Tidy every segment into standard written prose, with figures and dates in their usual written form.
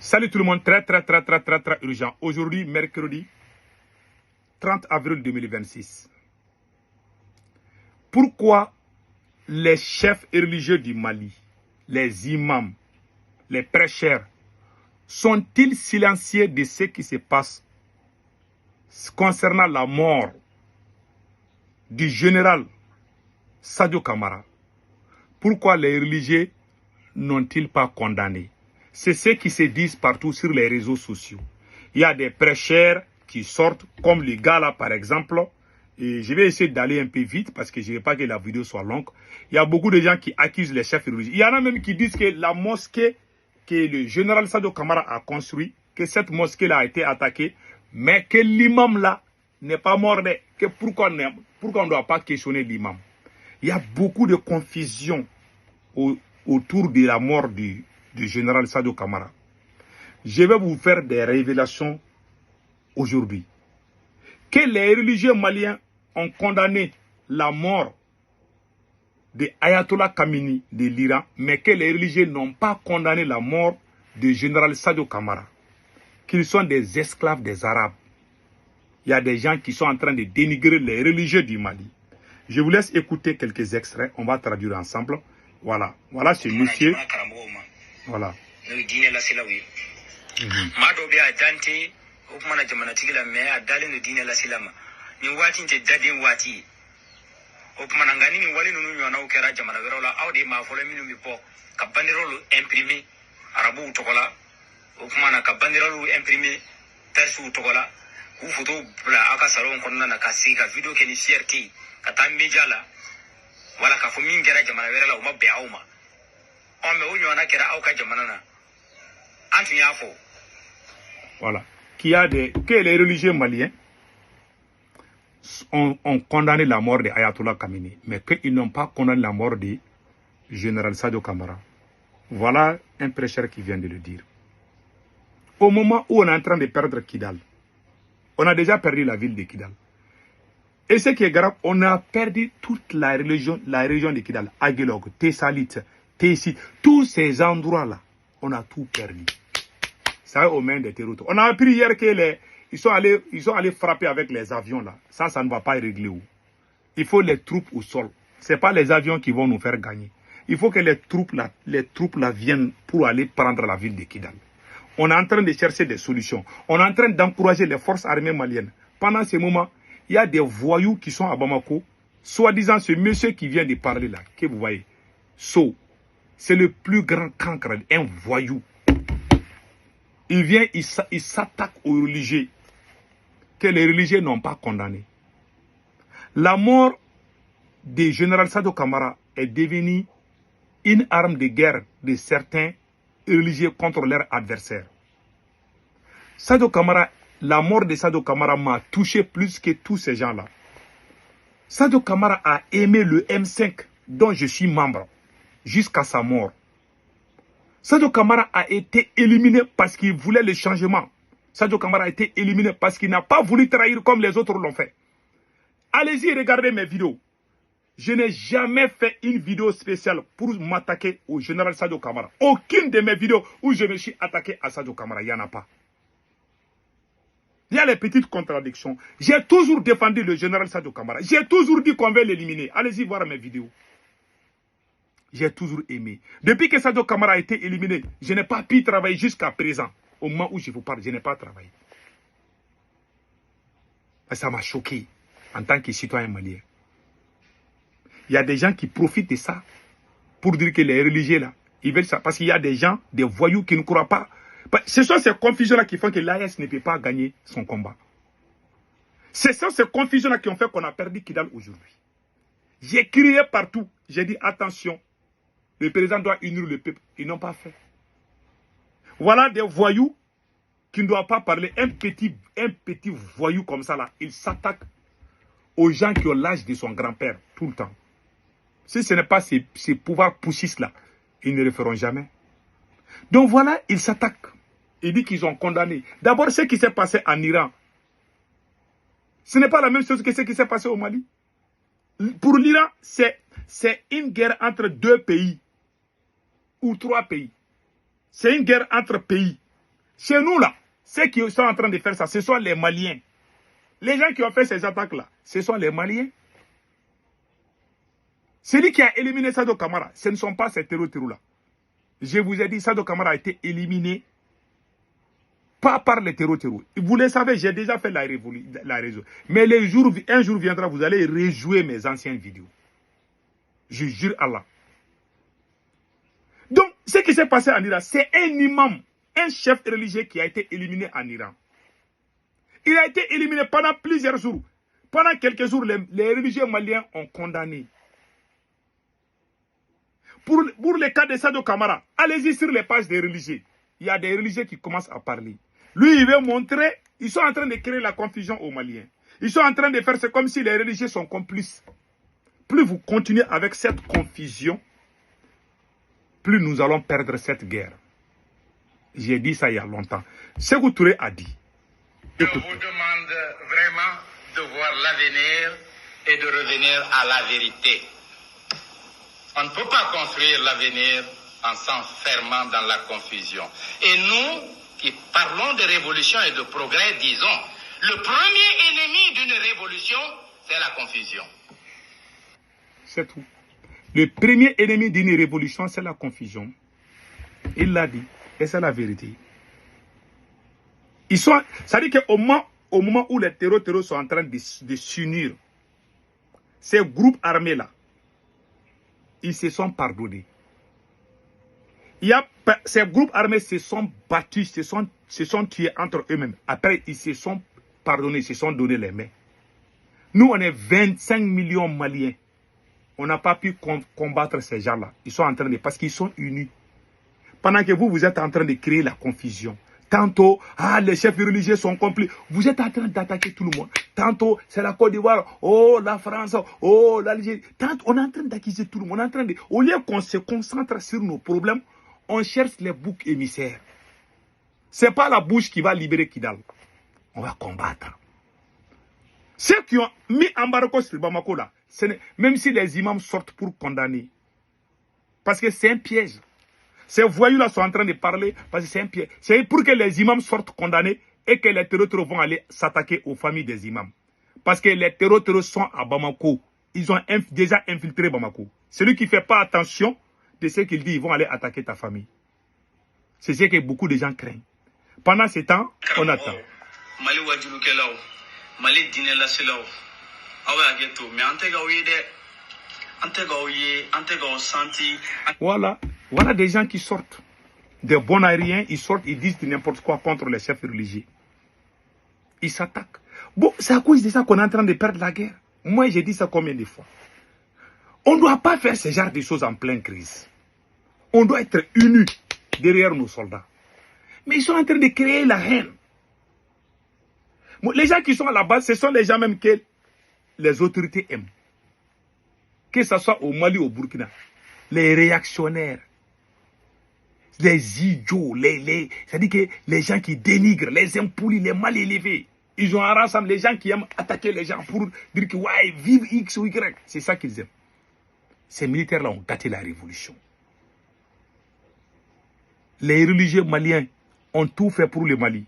Salut tout le monde, très urgent. Aujourd'hui, mercredi 30 avril 2026. Pourquoi les chefs religieux du Mali, les imams, les prêcheurs, sont-ils silencieux de ce qui se passe concernant la mort du général Sadio Kamara? Pourquoi les religieux n'ont-ils pas condamné? C'est ce qui se dit partout sur les réseaux sociaux. Il y a des prêcheurs qui sortent, comme le gars là par exemple. Et je vais essayer d'aller un peu vite parce que je ne veux pas que la vidéo soit longue. Il y a beaucoup de gens qui accusent les chefs religieux. Il y en a même qui disent que la mosquée que le général Sadio Kamara a construite, que cette mosquée là a été attaquée, mais que l'imam là n'est pas mort. Que pourquoi on ne doit pas questionner l'imam? Il y a beaucoup de confusion autour de la mort du général Sadio Kamara. Je vais vous faire des révélations aujourd'hui. Que les religieux maliens ont condamné la mort de Ayatollah Khamenei de l'Iran, mais que les religieux n'ont pas condamné la mort du général Sadio Kamara. Qu'ils sont des esclaves des Arabes. Il y a des gens qui sont en train de dénigrer les religieux du Mali. Je vous laisse écouter quelques extraits, on va traduire ensemble. Voilà, voilà ce monsieur. Voilà. Voilà. Que les religieux maliens ont condamné la mort de Ayatollah Khamenei, mais qu'ils n'ont pas condamné la mort du général Sadio Kamara. Voilà un prêcheur qui vient de le dire. Au moment où on est en train de perdre Kidal, on a déjà perdu la ville de Kidal. Et ce qui est grave, on a perdu toute la région de Kidal. Aguelog, Tessalit, Tessi, tous ces endroits-là, on a tout perdu. Ça est aux mains des terroristes. On a appris hier qu'ils sont allés frapper avec les avions là. Ça ne va pas régler où. Il faut les troupes au sol. Ce n'est pas les avions qui vont nous faire gagner. Il faut que les troupes là viennent pour aller prendre la ville de Kidal. On est en train de chercher des solutions. On est en train d'encourager les forces armées maliennes. Pendant ce moment, il y a des voyous qui sont à Bamako. Soi-disant, ce monsieur qui vient de parler là, que vous voyez, c'est le plus grand cancre, un voyou. Il vient, il s'attaque aux religieux, que les religieux n'ont pas condamné. La mort du général Sadio Kamara est devenue une arme de guerre de certains religieux contre leurs adversaires. Sadio Kamara, la mort de Sadio Kamara m'a touché plus que tous ces gens-là. Sadio Kamara a aimé le M5 dont je suis membre jusqu'à sa mort. Sadio Kamara a été éliminé parce qu'il voulait le changement. Sadio Kamara a été éliminé parce qu'il n'a pas voulu trahir comme les autres l'ont fait. Allez-y, regardez mes vidéos. Je n'ai jamais fait une vidéo spéciale pour m'attaquer au général Sadio Kamara. Aucune de mes vidéos où je me suis attaqué à Sadio Kamara, il n'y en a pas. Il y a les petites contradictions. J'ai toujours défendu le général Sadio Kamara. J'ai toujours dit qu'on va l'éliminer. Allez-y voir mes vidéos. J'ai toujours aimé. Depuis que Sadio Kamara a été éliminé, je n'ai pas pu travailler jusqu'à présent. Au moment où je vous parle, je n'ai pas travaillé. Et ça m'a choqué en tant que citoyen malien. Il y a des gens qui profitent de ça pour dire que les religieux là, ils veulent ça. Parce qu'il y a des gens, des voyous qui ne croient pas. Ce sont ces confusions-là qui font que l'AS ne peut pas gagner son combat. Ce sont ces confusions-là qui ont fait qu'on a perdu Kidal aujourd'hui. J'ai crié partout. J'ai dit attention. Le président doit unir le peuple. Ils n'ont pas fait. Voilà des voyous qui ne doivent pas parler. Un petit voyou comme ça là, il s'attaque aux gens qui ont l'âge de son grand-père tout le temps. Si ce n'est pas ces pouvoirs poussistes là, ils ne le feront jamais. Donc voilà, ils s'attaquent. Ils disent qu'ils ont condamné. D'abord, ce qui s'est passé en Iran, ce n'est pas la même chose que ce qui s'est passé au Mali. Pour l'Iran, c'est une guerre entre deux pays ou trois pays. C'est une guerre entre pays. Chez nous, là, ceux qui sont en train de faire ça, ce sont les Maliens. Les gens qui ont fait ces attaques-là, ce sont les Maliens. Celui qui a éliminé Sado Camara, ce ne sont pas ces terreaux-là. Je vous ai dit, Sado Camara a été éliminé pas par les terreaux. Vous le savez, j'ai déjà fait la raison. Mais un jour viendra, vous allez rejouer mes anciennes vidéos. Je jure Allah. Donc, ce qui s'est passé en Iran, c'est un imam, un chef religieux qui a été éliminé en Iran. Il a été éliminé pendant plusieurs jours. Pendant quelques jours, les religieux maliens ont condamné. Pour le cas de Sado Camara, allez-y sur les pages des religieux. Il y a des religieux qui commencent à parler. Lui, il veut montrer, ils sont en train de créer la confusion aux Maliens. Ils sont en train de faire, c'est comme si les religieux sont complices. Plus vous continuez avec cette confusion, plus nous allons perdre cette guerre. J'ai dit ça il y a longtemps. Sékou Touré a dit. Je vous demande vraiment de voir l'avenir et de revenir à la vérité. On ne peut pas construire l'avenir en s'enfermant dans la confusion. Et nous, qui parlons de révolution et de progrès, disons, le premier ennemi d'une révolution, c'est la confusion. C'est tout. Le premier ennemi d'une révolution, c'est la confusion. Il l'a dit. Et c'est la vérité. Ça dit qu'au moment où les terreaux sont en train de s'unir, ces groupes armés-là, ils se sont pardonnés. Ces groupes armés se sont battus, se sont tués entre eux-mêmes. Après, ils se sont pardonnés, ils se sont donné les mains. Nous, on est 25 millions Maliens. On n'a pas pu combattre ces gens-là. Ils sont en train de... Parce qu'ils sont unis. Pendant que vous êtes en train de créer la confusion. Tantôt, les chefs religieux sont complices. Vous êtes en train d'attaquer tout le monde. Tantôt, c'est la Côte d'Ivoire. Oh, la France. Oh, l'Algérie. Tantôt, on est en train d'accuser tout le monde. On est en train de... Au lieu qu'on se concentre sur nos problèmes, on cherche les boucs émissaires. Ce n'est pas la bouche qui va libérer Kidal. On va combattre. Ceux qui ont mis embargo sur Bamako là, même si les imams sortent pour condamner, parce que c'est un piège. Ces voyous-là sont en train de parler parce que c'est un piège. C'est pour que les imams sortent condamnés et que les terroristes vont aller s'attaquer aux familles des imams. Parce que les terroristes sont à Bamako. Ils ont déjà infiltré Bamako. Celui qui ne fait pas attention de ce qu'il dit, ils vont aller attaquer ta famille. C'est ce que beaucoup de gens craignent. Pendant ce temps, on attend. Voilà des gens qui sortent. Des bons aériens, ils sortent, ils disent n'importe quoi contre les chefs religieux. Ils s'attaquent. Bon, c'est à cause de ça qu'on est en train de perdre la guerre. Moi, j'ai dit ça combien de fois. On ne doit pas faire ce genre de choses en pleine crise. On doit être unis derrière nos soldats. Mais ils sont en train de créer la haine. Les gens qui sont à la base, ce sont les gens même que les autorités aiment. Que ce soit au Mali ou au Burkina. Les réactionnaires. Les idiots. C'est-à-dire que les gens qui dénigrent, les impolis, les mal élevés. Ils ont rassemblé les gens qui aiment attaquer les gens pour dire que ouais, vive X ou Y. C'est ça qu'ils aiment. Ces militaires-là ont gâté la révolution. Les religieux maliens ont tout fait pour le Mali.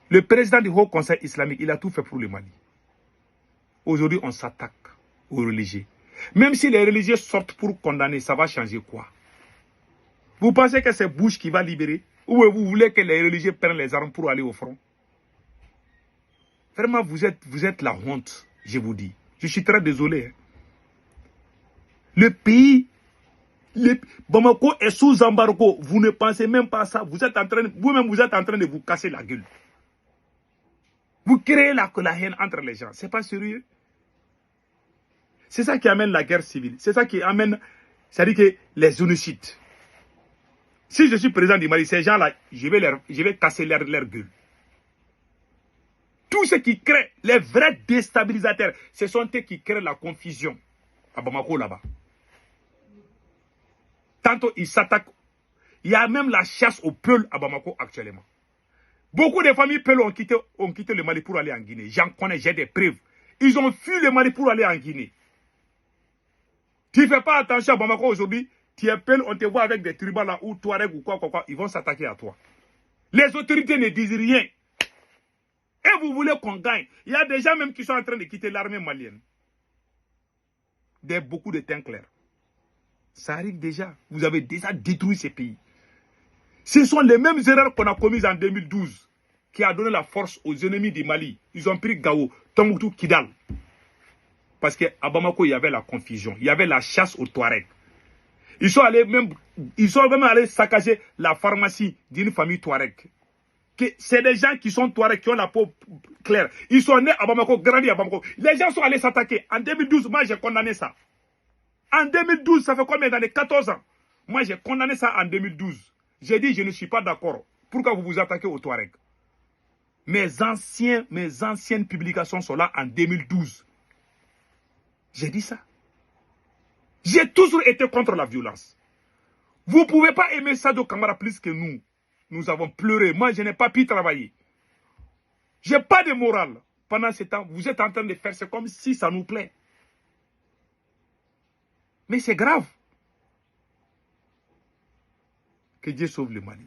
Le président du Haut Conseil islamique, il a tout fait pour le Mali. Aujourd'hui, on s'attaque aux religieux. Même si les religieux sortent pour condamner, ça va changer quoi? Vous pensez que c'est Bush qui va libérer? Ou vous voulez que les religieux prennent les armes pour aller au front? Vraiment, vous êtes la honte, je vous dis. Je suis très désolé. Hein. Le pays, Bamako est sous embargo. Vous ne pensez même pas à ça. Vous-même, vous êtes en train de vous casser la gueule. Vous créez la haine entre les gens. C'est pas sérieux. C'est ça qui amène la guerre civile. C'est ça qui amène, c'est-à-dire que les génocides. Si je suis président du Mali, ces gens-là, je vais casser leur gueule. Tout ce qui crée, les vrais déstabilisateurs, ce sont eux qui créent la confusion à Bamako là-bas. Tantôt ils s'attaquent. Il y a même la chasse aux Peuls à Bamako actuellement. Beaucoup de familles Peuls ont quitté le Mali pour aller en Guinée. J'en connais, j'ai des preuves. Ils ont fui le Mali pour aller en Guinée. Tu ne fais pas attention à Bamako aujourd'hui, Tu es peul, on te voit avec des tribans là, ou Touareg ou quoi, ils vont s'attaquer à toi. Les autorités ne disent rien. Et vous voulez qu'on gagne. Il y a des gens même qui sont en train de quitter l'armée malienne. Beaucoup de teint clair. Ça arrive déjà. Vous avez déjà détruit ces pays. Ce sont les mêmes erreurs qu'on a commises en 2012 qui a donné la force aux ennemis du Mali. Ils ont pris Gao, Tombouctou, Kidal. Parce qu'à Bamako, il y avait la confusion. Il y avait la chasse aux Touaregs. Ils sont même allés saccager la pharmacie d'une famille Touareg. C'est des gens qui sont Touareg, qui ont la peau claire. Ils sont nés à Bamako, grandis à Bamako. Les gens sont allés s'attaquer. En 2012, moi j'ai condamné ça. En 2012, ça fait combien d'années? 14 ans. Moi j'ai condamné ça en 2012. J'ai dit je ne suis pas d'accord. Pourquoi vous vous attaquez aux Touareg? Mes anciennes publications sont là en 2012. J'ai dit ça. J'ai toujours été contre la violence. Vous ne pouvez pas aimer Sadio Kamara plus que nous. Nous avons pleuré. Moi, je n'ai pas pu travailler. Je n'ai pas de morale. Pendant ce temps, vous êtes en train de faire, c'est comme si ça nous plaît. Mais c'est grave. Que Dieu sauve le Mali.